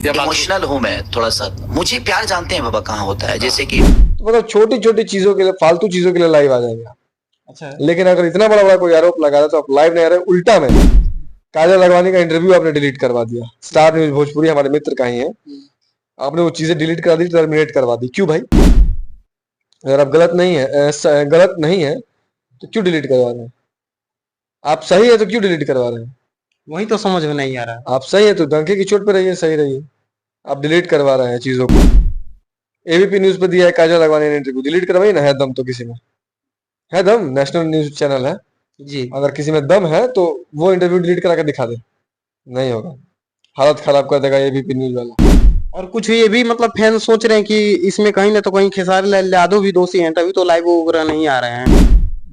Emotional हूँ मैं थोड़ा सा। मुझे प्यार जानते हैं बाबा कहाँ होता है, जैसे कि तो मतलब छोटी छोटी चीजों के लिए, फालतू चीजों के लिए लाइव आ जाएंगे आप। अच्छा। लेकिन अगर इतना बड़ा बड़ा कोई आरोप लगा रहा है तो आप लाइव नहीं आ रहे। उल्टा में काजल अडवाणी का इंटरव्यू आपने डिलीट करवा दिया। स्टार न्यूज भोजपुरी हमारे मित्र का ही है। आपने वो चीजें डिलीट करा दी, टर्मिनेट करवा दी। क्यों भाई? अगर आप गलत नहीं है तो क्यों डिलीट करवा रहे हैं? आप सही है तो क्यों डिलीट करवा रहे हैं? वही तो समझ में नहीं आ रहा। आप सही है तो डंके की चोट पे रहिए, सही रहिए। आप डिलीट करवा रहे हैं चीजों को। एबीपी न्यूज पे दिया है काजल अडवाणी ने इंटरव्यू, डिलीट करवाइए ना। है दम तो किसी में? है दम? नेशनल न्यूज चैनल है। जी। अगर किसी में दम है तो वो इंटरव्यू डिलीट करा के दिखा दे। नहीं होगा, हालत खराब कर देगा एबीपी न्यूज वाला। और कुछ ये भी मतलब फैन सोच रहे हैं कि इसमें कहीं ना तो कहीं खेसारी लाल यादव भी दोषी हैं, तभी तो लाइव वगैरह नहीं आ रहे हैं।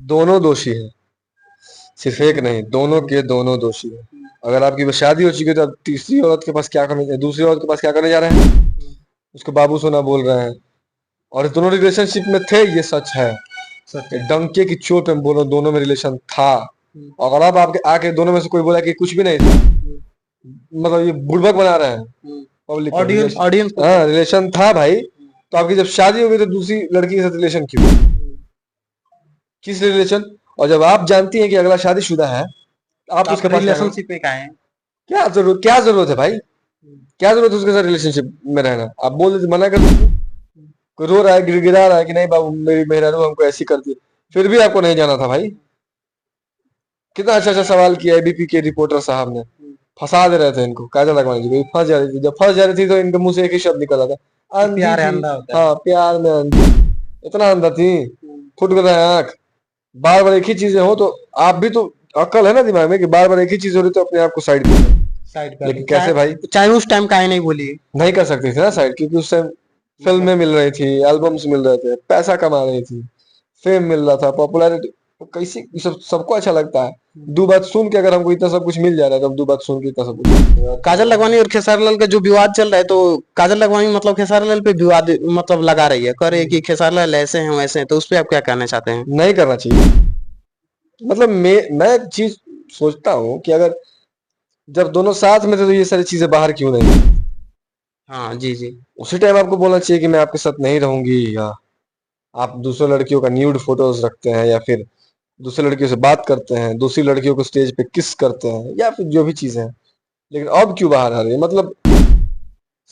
दोनों दोषी है, सिर्फ एक नहीं, दोनों के दोनों दोषी है। अगर आपकी बस शादी हो चुकी है तो आप तीसरी औरत के पास क्या करने, दूसरी औरत के पास क्या करने जा रहे हैं? उसको बाबू सोना बोल रहे हैं। और इस दोनों रिलेशनशिप में थे, ये सच है। सच है। डंके की चोट में बोलो, दोनों में रिलेशन था। और अगर आप आपके आके दोनों में से कोई बोला कि कुछ भी नहीं था, मतलब ये बुड़बक बना रहे हैं पब्लिक को। ऑडियंस को। हाँ, रिलेशन था भाई। तो आपकी जब शादी हो गई तो दूसरी लड़की के साथ रिलेशन क्यों? किस रिलेशन? और जब आप जानती हैं कि अगला शादीशुदा है, आप उसके पास रिलेशनशिप में क्या है? क्या जरूरत है भाई? क्या जरूरत है उसके साथ रिलेशनशिप में रहना? आप बोल देते, मना कर देते। कोई रो रहा है, गिड़गिड़ा रहा है कि नहीं बाबू, मेरी मेहरारू हमको ऐसी करती है, फिर भी आपको नहीं जाना था भाई। कितना अच्छा अच्छा सवाल किया एबीपी के रिपोर्टर साहब ने। फंसा दे रहे थे इनको, काजल अडवाणी जी को। फंस जा रही थी, जब फंस जा रही थी तो इनके मुंह से एक ही शब्द निकल रहा था, अंधी प्यार है थी। अंधा होता है। हाँ, प्यार में अंधी। इतना अंधा थी, फुट गया आंख। बार बार एक ही चीजें हो तो आप भी तो, अक्ल है ना दिमाग में कि बार बार एक ही चीज हो रही तो अपने आप को साइड कर। साइड कर लेकिन दी। कैसे भाई? चाहे उस टाइम का ही नहीं बोली। नहीं कर सकती थी ना साइड, क्योंकि उस टाइम फिल्में मिल रही थी, एल्बम्स मिल रहे थे, पैसा कमा रही थी, फेम मिल रहा था, पॉपुलैरिटी। तो कैसे ये सब सबको अच्छा लगता है? दो बात सुन के अगर हमको इतना सब कुछ मिल जा रहा है तो हम दो बात सुन के इतना सब कुछ। काजल लखवानी और खेसारी लाल का जो विवाद चल रहा है, तो काजल लखवानी मतलब खेसारी लाल पे विवाद मतलब लगा रही है, कह रही है कि खेसारी लाल ऐसे हैं वैसे हैं, तो उस पे आप क्या कहना चाहते हैं? नहीं करना चाहिए। मतलब मैं एक चीज सोचता हूँ कि अगर जब दोनों साथ में थे तो ये सारी चीजें बाहर क्यों नहीं? हाँ जी जी। उसी टाइम आपको बोलना चाहिए कि मैं आपके साथ नहीं रहूंगी, या आप दूसरे लड़कियों का न्यूड फोटोज रखते हैं, या फिर दूसरी लड़कियों से बात करते हैं, दूसरी लड़कियों को स्टेज पे किस करते हैं, या फिर जो भी चीजें हैं। लेकिन अब क्यों बाहर आ रही है? मतलब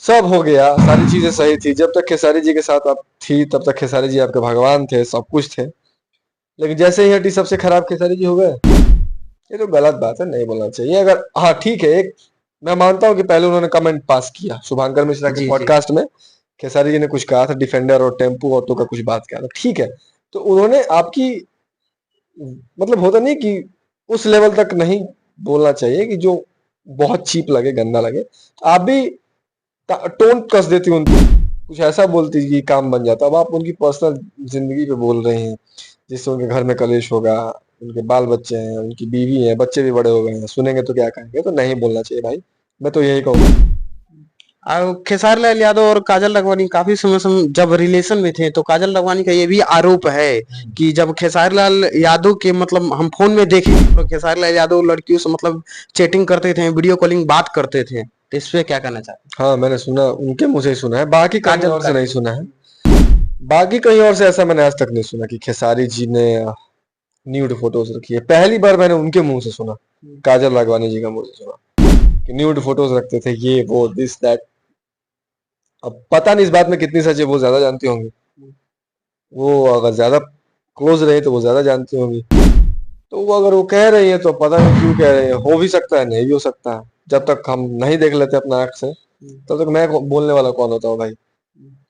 सब हो गया, सारी चीजें सही थी जब तक खेसारी जी के साथ आप थी, तब तक खेसारी जी आपके भगवान थे, सब कुछ थे। लेकिन जैसे ही हटी, सबसे खराब खेसारी जी हो गए। ये तो गलत बात है, नहीं बोलना चाहिए। अगर हाँ ठीक है, एक मैं मानता हूँ कि पहले उन्होंने कमेंट पास किया शुभांकर मिश्रा के जी जी। पॉडकास्ट में। खेसारी जी ने कुछ कहा था, डिफेंडर और टेम्पू ऑटो का कुछ बात किया था, ठीक है। तो उन्होंने आपकी, मतलब होता नहीं कि उस लेवल तक नहीं बोलना चाहिए कि जो बहुत चीप लगे, गंदा लगे। आप भी टोन कस देती उनकी, कुछ ऐसा बोलती कि काम बन जाता। अब आप उनकी पर्सनल जिंदगी पे बोल रहे हैं, जिससे उनके घर में कलेश होगा। उनके बाल बच्चे हैं, उनकी बीवी है, बच्चे भी बड़े हो गए हैं, सुनेंगे तो क्या कहेंगे? तो नहीं बोलना चाहिए भाई, मैं तो यही कहूँगा। और खेसारी लाल यादव और काजल लखवानी काफी समय से जब रिलेशन में थे, तो काजल लखवानी का ये भी आरोप है कि जब खेसारी लाल यादव के मतलब हम फोन में देखे तो खेसारी लाल यादव लड़कियों से मतलब चैटिंग करते थे, वीडियो कॉलिंग बात करते थे, तो इस पे क्या कहना चाहते हाँ, मैंने सुना, उनके मुंह से ही सुना है, बाकी कहीं काजल और का? से नहीं सुना है। बाकी कहीं और से ऐसा मैंने आज तक नहीं सुना कि खेसारी जी ने न्यूड फोटोज रखी है। पहली बार मैंने उनके मुंह से सुना, काजल राघवानी जी का मुंह से सुना कि न्यूड फोटोज रखते थे, ये वो दिस दैट। अब पता नहीं इस बात में कितनी सच है, वो ज्यादा जानती होंगी। वो अगर ज्यादा क्लोज रहे तो वो ज्यादा जानती होंगी। तो वो अगर वो कह रही है तो पता नहीं क्यों कह रही है। हो भी सकता है, नहीं भी हो सकता है। जब तक हम नहीं देख लेते अपना आंख से, तब तक मैं बोलने वाला कौन होता हूँ भाई?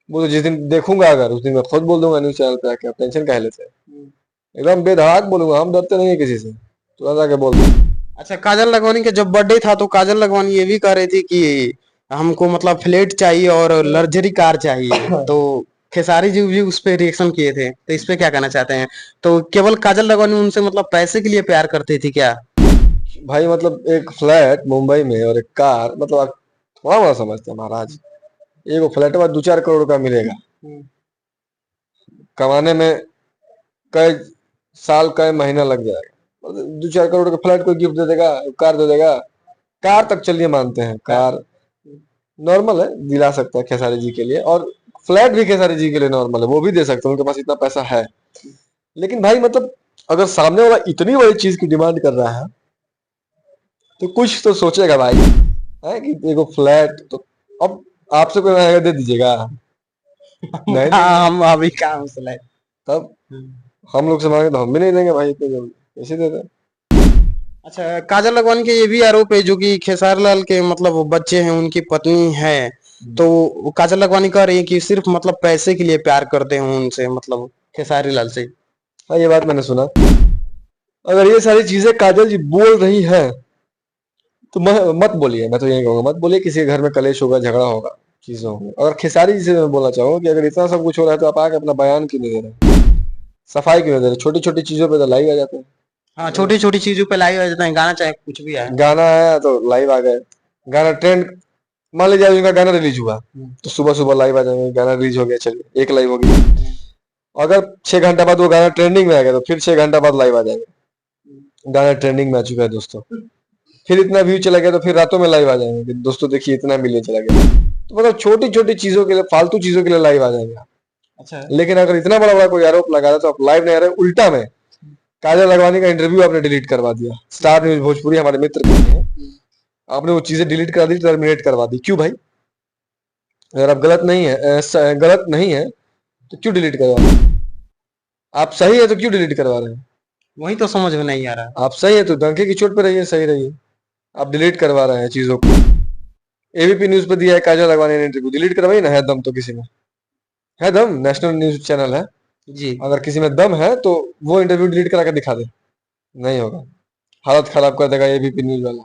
वो तो जिस दिन देखूंगा, अगर उस दिन मैं खुद बोल दूंगा न्यूज चैनल पे आके, आप टेंशन काहे लेते हैं? एकदम बेधड़ाक बोलूंगा, हम डरते नहीं है किसी से, तुरंत आके बोल दूंगा। अच्छा, काजल लखवानी का जब बर्थडे था तो काजल लखवानी ये भी कह रही थी कि हमको मतलब फ्लैट चाहिए और लग्जरी कार चाहिए, तो खेसारी जी भी उस पे रिएक्शन किए थे, तो इस पे क्या कहना चाहते हैं? तो केवल काजल लखवानी उनसे मतलब पैसे के लिए प्यार करती थी क्या? भाई मतलब एक फ्लैट मुंबई में और एक कार, मतलब आप थोड़ा बड़ा समझते हैं महाराज। एक फ्लैट में 2-4 करोड़ का मिलेगा, कमाने में कई साल कई महीना लग जाएगा। 2-4 करोड़ का फ्लैट कोई गिफ्ट दे देगा, कार दे देगा? कार तक चलिए मानते हैं, कार नॉर्मल है, दिला सकता है खेसारी जी के लिए, और फ्लैट भी खेसारी जी के लिए नॉर्मल है, वो भी दे सकते हैं, उनके पास इतना पैसा है। लेकिन भाई मतलब अगर सामने वाला इतनी बड़ी चीज की डिमांड कर रहा है तो कुछ तो सोचेगा भाई, है कि देखो फ्लैट तो अब आपसे कोई मांगेगा दे दीजिएगा? नहीं देंगे। हाँ, हम अभी कहाँ मसला है। तब हम लोग से मांगे तो हम भी नहीं देंगे भाई, इतने जल्दी कैसे दे दें? अच्छा, काजल लगवानी के ये भी आरोप है जो कि खेसारी लाल के मतलब वो बच्चे हैं, उनकी पत्नी है, तो वो काजल लगवानी कह रही है कि सिर्फ मतलब पैसे के लिए प्यार करते हैं उनसे, मतलब खेसारी लाल से। हाँ, ये बात मैंने सुना। अगर ये सारी चीजें काजल जी बोल रही है तो मत बोलिए, मैं तो यही कहूंगा मत बोलिए, किसी के घर में कलेश होगा, झगड़ा होगा, चीजें होंगी। अगर खेसारी जी से मैं बोलना चाहूंगा कि अगर इतना सब कुछ हो रहा है तो आप आके अपना बयान क्यों नहीं दे रहे, सफाई क्यों नहीं दे रहे? छोटी छोटी चीजों पे तो लाइव आ जाते हैं। हाँ, छोटी छोटी चीजों पे लाइव आ जाता है, गाना चाहे कुछ भी आए। गाना आया तो लाइव आ गए, गाना ट्रेंड, मान लीजिए उनका गाना रिलीज हुआ तो सुबह सुबह लाइव आ जाएंगे, गाना रिलीज हो गया, चलिए एक लाइव हो गई। अगर 6 घंटा बाद वो गाना ट्रेंडिंग में आ गया तो फिर 6 घंटा बाद लाइव आ जाएंगे, गाना ट्रेंडिंग में आ चुका है दोस्तों। फिर इतना व्यू चला गया तो फिर रातों में लाइव आ जाएंगे कि दोस्तों देखिए इतना मिलियन चला गया। तो मतलब छोटी छोटी चीजों के लिए, फालतू चीजों के लिए लाइव आ जाएंगे। अच्छा, लेकिन अगर इतना बड़ा बड़ा कोई आरोप लगा रहा है तो आप लाइव नहीं आ रहे, उल्टा में काजल लगवानी का इंटरव्यू आपने डिलीट करवा दिया। स्टार न्यूज भोजपुरी हमारे मित्र कहते हैं, आपने वो चीजें डिलीट करा दी, टर्मिनेट करवा दी। क्यों भाई? अगर आप गलत नहीं है तो क्यों डिलीट करवा रहे हैं? आप सही है तो क्यों डिलीट करवा रहे हैं? वही तो समझ में नहीं आ रहा। आप सही है तो डंके की चोट पे रहिए, सही रहिए। आप डिलीट करवा रहे हैं चीजों को। एबीपी न्यूज पे दिया है काजल लगवानी ने इंटरव्यू, डिलीट करवाइए ना, है दम तो किसी में, है दम, नेशनल न्यूज चैनल है, जी। अगर किसी में दम है तो वो इंटरव्यू डिलीट करा के दिखा दे। नहीं होगा, हालत खराब कर देगा एबीपी न्यूज वाला।